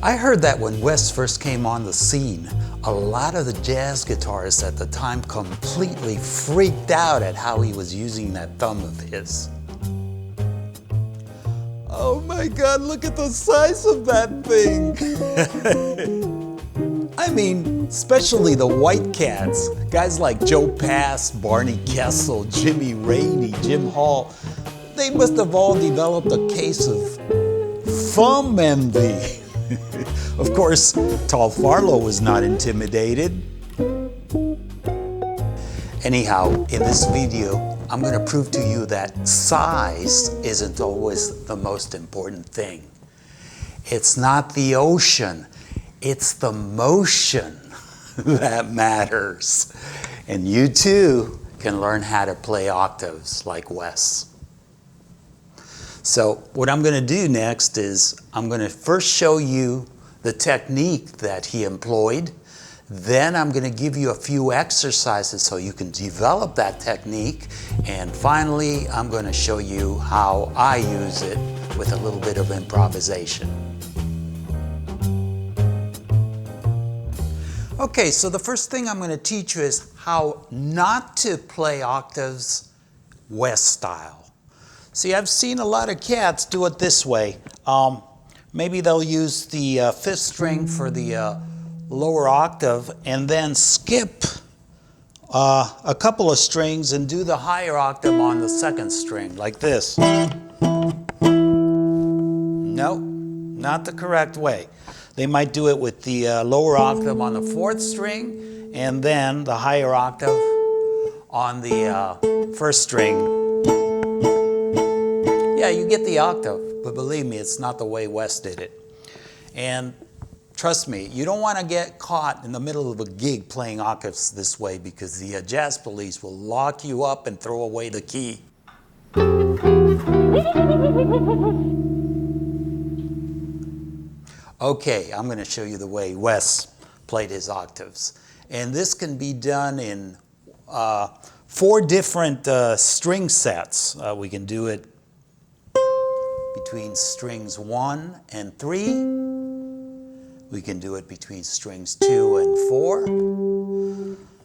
I heard that when Wes first came on the scene, a lot of the jazz guitarists at the time completely freaked out at how he was using that thumb of his. Oh my God, look at the size of that thing. I mean, especially the white cats, guys like Joe Pass, Barney Kessel, Jimmy Rainey, Jim Hall, they must have all developed a case of thumb envy. Of course, Tall Farlow was not intimidated. Anyhow, in this video, I'm going to prove to you that size isn't always the most important thing. It's not the ocean, it's the motion that matters. And you too can learn how to play octaves like Wes. So what I'm going to do next is I'm going to first show you the technique that he employed. Then I'm going to give you a few exercises so you can develop that technique. And finally, I'm going to show you how I use it with a little bit of improvisation. Okay, so the first thing I'm going to teach you is how not to play octaves Wes style. See, I've seen a lot of cats do it this way. Maybe they'll use the fifth string for the lower octave and then skip a couple of strings and do the higher octave on the second string, like this. No, not the correct way. They might do it with the lower octave on the fourth string and then the higher octave on the first string. Yeah, you get the octave, but believe me, it's not the way Wes did it. And trust me, you don't want to get caught in the middle of a gig playing octaves this way because the jazz police will lock you up and throw away the key. Okay, I'm going to show you the way Wes played his octaves. And this can be done in 4 different string sets. We can do it between strings 1 and 3. We can do it between strings 2 and 4,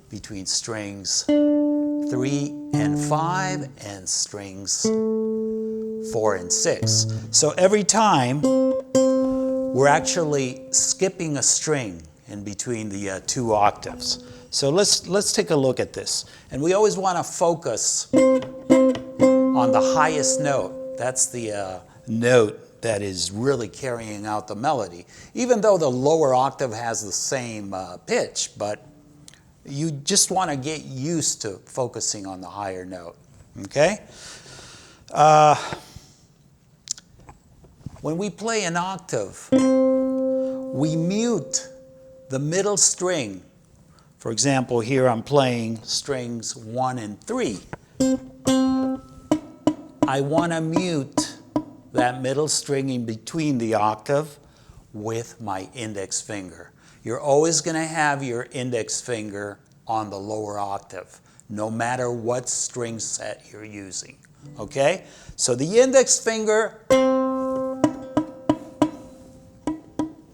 between strings 3 and 5, and strings 4 and 6. So every time we're actually skipping a string in between the 2 octaves. So let's take a look at this. And we always want to focus on the highest note. That's the note that is really carrying out the melody, even though the lower octave has the same pitch, but you just want to get used to focusing on the higher note, okay? When we play an octave, we mute the middle string. For example, here I'm playing strings 1 and 3. I want to mute that middle string in between the octave with my index finger. You're always going to have your index finger on the lower octave, no matter what string set you're using. Okay? So the index finger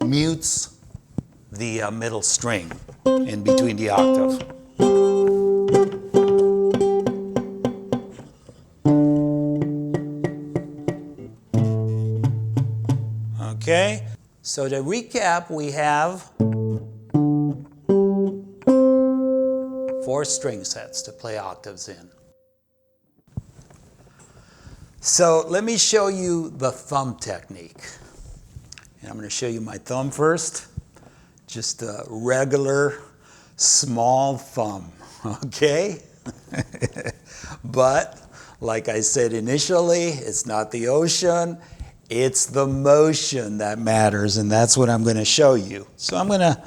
mutes the middle string in between the octave. Okay, so to recap, we have 4 string sets to play octaves in. So let me show you the thumb technique. And I'm going to show you my thumb first. Just a regular small thumb, okay? But like I said initially, it's not the ocean. It's the motion that matters, and that's what I'm going to show you. So I'm going to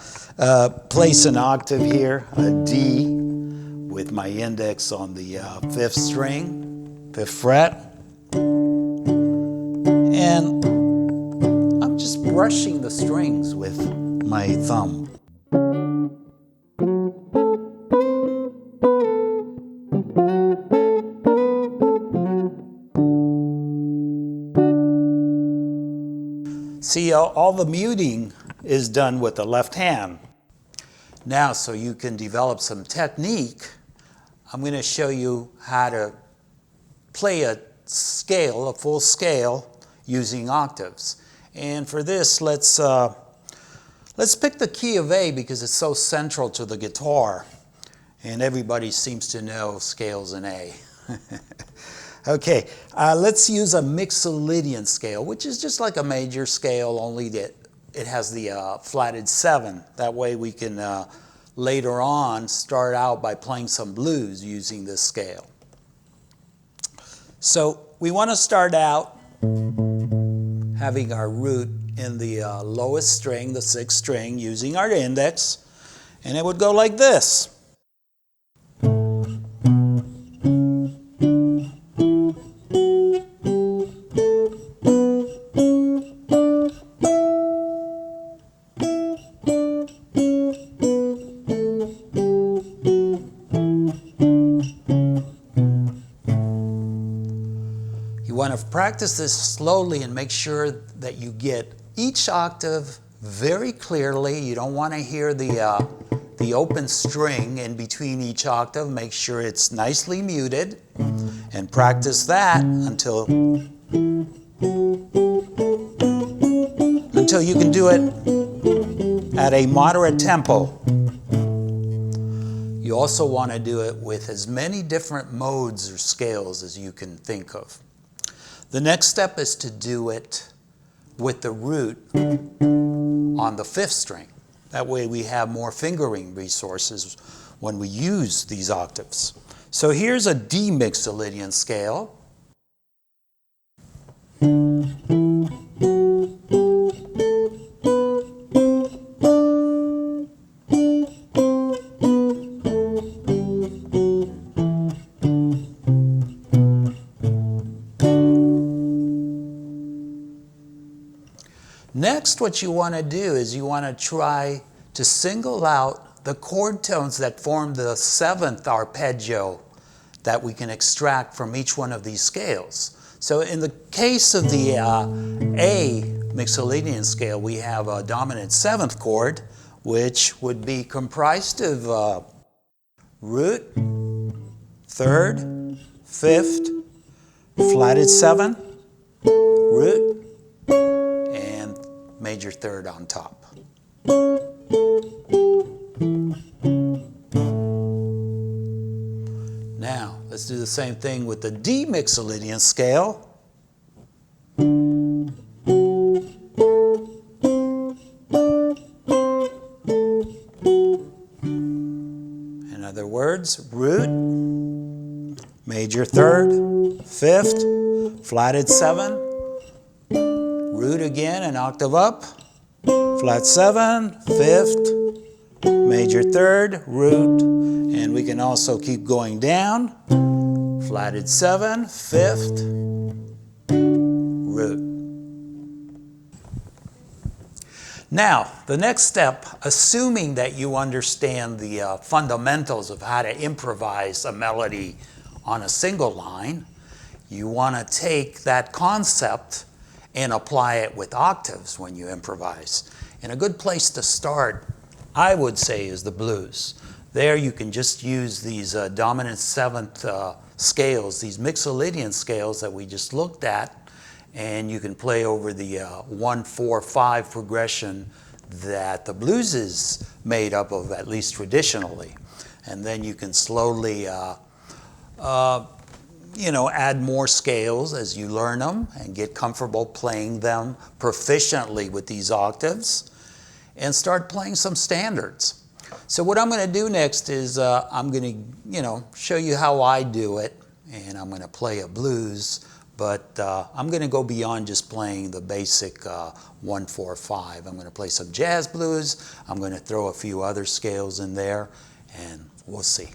place an octave here, a D, with my index on the 5th string, 5th fret. And I'm just brushing the strings with my thumb. See, all the muting is done with the left hand. Now, so you can develop some technique, I'm going to show you how to play a scale, a full scale, using octaves. And for this, let's pick the key of A because it's so central to the guitar. And everybody seems to know scales in A. Okay, let's use a Mixolydian scale, which is just like a major scale, only that it has the flatted 7. That way we can later on start out by playing some blues using this scale. So we want to start out having our root in the lowest string, the 6th string, using our index, and it would go like this. You want to practice this slowly and make sure that you get each octave very clearly. You don't want to hear the open string in between each octave. Make sure it's nicely muted and practice that until you can do it at a moderate tempo. You also want to do it with as many different modes or scales as you can think of. The next step is to do it with the root on the 5th string. That way we have more fingering resources when we use these octaves. So here's a D Mixolydian scale. Next, what you want to do is you want to try to single out the chord tones that form the 7th arpeggio that we can extract from each one of these scales. So in the case of the A Mixolydian scale, we have a dominant 7th chord, which would be comprised of root, 3rd, 5th, flatted 7, root, and major 3rd on top. Now, let's do the same thing with the D Mixolydian scale. In other words, root, major 3rd, 5th, flatted 7, root again, an octave up, flat 7, 5th, major 3rd, root, and we can also keep going down, flatted 7, 5th, root. Now, the next step, assuming that you understand the fundamentals of how to improvise a melody on a single line, you want to take that concept and apply it with octaves when you improvise. And a good place to start, I would say, is the blues. There you can just use these dominant 7th scales, these Mixolydian scales that we just looked at, and you can play over the 1, 4, 5 progression that the blues is made up of, at least traditionally. And then you can slowly add more scales as you learn them and get comfortable playing them proficiently with these octaves and start playing some standards. So what I'm going to do next is I'm going to, show you how I do it, and I'm going to play a blues, but I'm going to go beyond just playing the basic 1, 4, 5. I'm going to play some jazz blues. I'm going to throw a few other scales in there, and we'll see.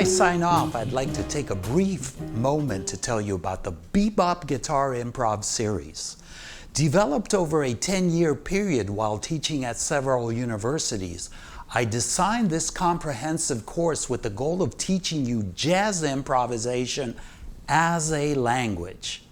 I sign off, I'd like to take a brief moment to tell you about the Bebop Guitar Improv Series. Developed over a 10-year period while teaching at several universities, I designed this comprehensive course with the goal of teaching you jazz improvisation as a language.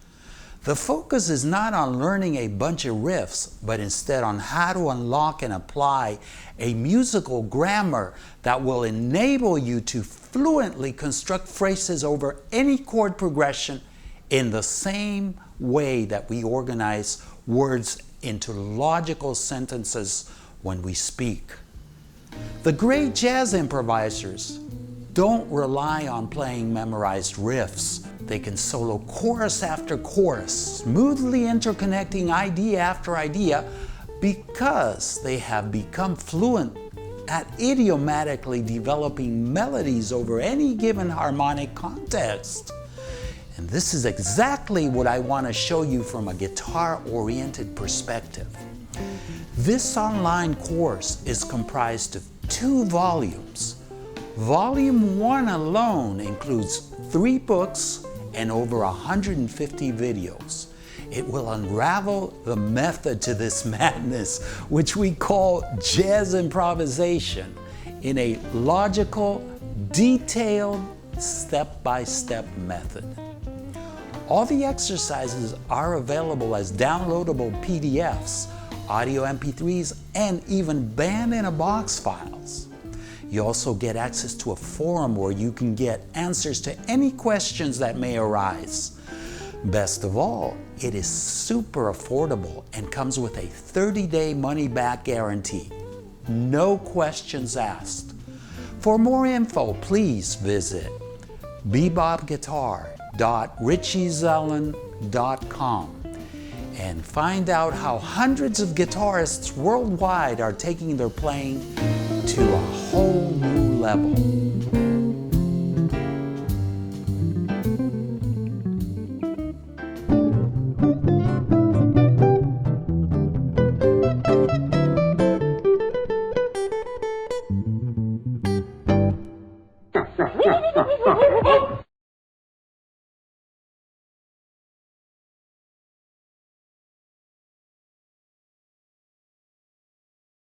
The focus is not on learning a bunch of riffs, but instead on how to unlock and apply a musical grammar that will enable you to fluently construct phrases over any chord progression in the same way that we organize words into logical sentences when we speak. The great jazz improvisers don't rely on playing memorized riffs. They can solo chorus after chorus, smoothly interconnecting idea after idea because they have become fluent at idiomatically developing melodies over any given harmonic context. And this is exactly what I want to show you from a guitar-oriented perspective. This online course is comprised of 2 volumes. Volume 1 alone includes 3 books and over 150 videos. It will unravel the method to this madness, which we call jazz improvisation, in a logical, detailed, step-by-step method. All the exercises are available as downloadable PDFs, audio MP3s, and even band-in-a-box files. You also get access to a forum where you can get answers to any questions that may arise. Best of all, it is super affordable and comes with a 30-day money-back guarantee. No questions asked. For more info, please visit bebopguitar.richiezellon.com and find out how hundreds of guitarists worldwide are taking their playing to a whole new level.